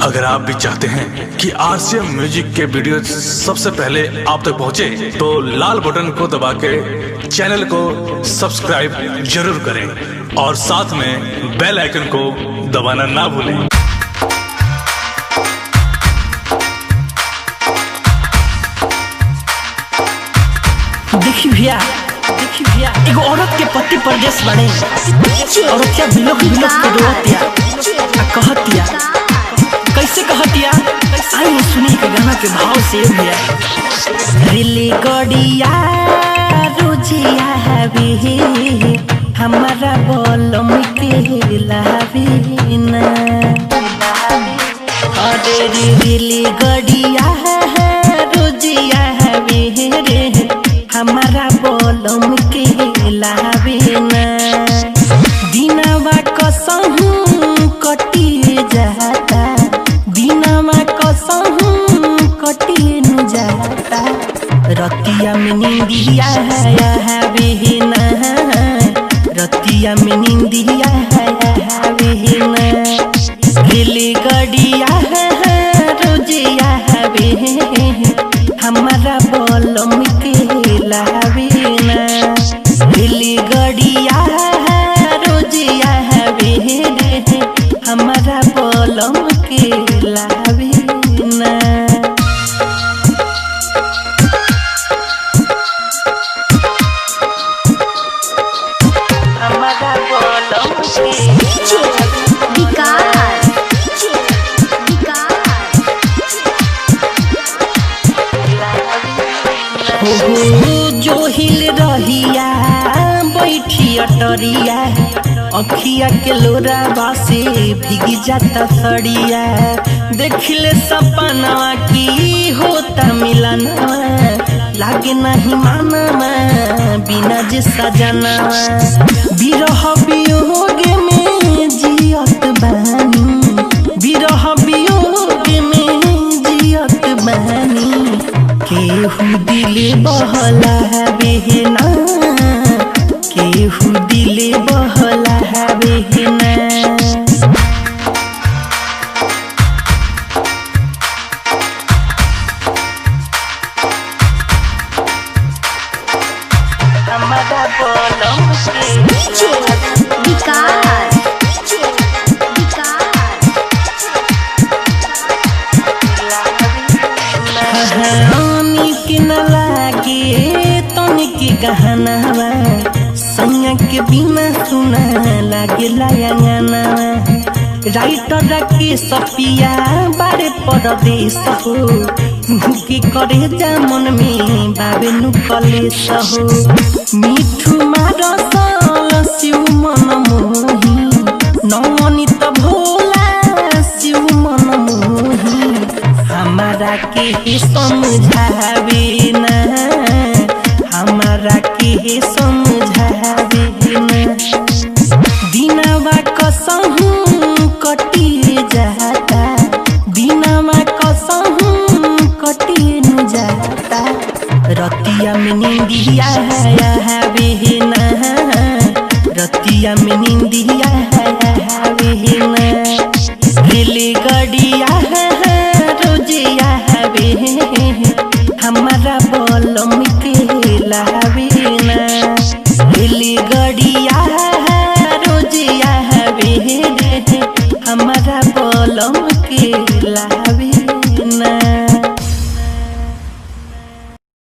अगर आप भी चाहते हैं कि आरसीएम म्यूजिक के वीडियो सबसे पहले आप तक पहुंचे, तो लाल बटन को दबा के चैनल को सब्सक्राइब जरूर करें और साथ में बेल आइकन को दबाना ना भूलें। देखी भैया एगो औरत के पति परदेश बने, औरतिया बिलोक के रोतिया कहतिया, कैसे कहतिया आई सुनी के गाना के भाव से भैया। रिली गड़िया रोजिया हवे हमारा बोलम के लावे ना, अरे रिली गड़िया रोजिया हवे रे हमारा बोलम के लावे ना। दिनवा कसहू कटी जाता, दिनवा कसहू कटी न जाता, रतिया में नींदिया हवे ना, रतिया में नींदिया हवे ना। रेली गड़िया रोजिया हवे हमारा बोलम के लावे ना। रेली गड़िया रोजिया हवे रे हमारा बोलम के लावे ना। हमारा बोलम के जो हिल रहिया बैठी अटरिया, अखिया के लोरा बासे भीगी जाता सड़िया। देखिले सपनवा की होता मिलनवा, लागे नहीं मानवा बिना जे सजनवा। बिरह वियोग में जियत बानी, बिरह वियोग में जियत बानी। केहू दिले बहला हवे ना, केहू दिले बहला हवे ना। हमारा बोलम के विकास के न लागे तनिक गहनावा, सैया के बिना सुना लागे लायंगनावा। राइटर के सपिया बारे परदेश हो, भूखे करे जा मन में बाबे नु कलेश हो। मिठू मारसल शिव मन मोही, नवनीत भोला शिव मन मोही। हमारा के समझावे ना, हमारा के समझावे ना। दिनवा कसहू कटी जाता, दिनवा कसहू कटी न जाता, रतिया में नींदिया हवे ना, रतिया में नींदिया हवे ना। रेली गड़िया रोजिया हवे हमारा बोलम के लावे ना। रेली गड़िया रोजिया हवे हमारा बोलम के लावे।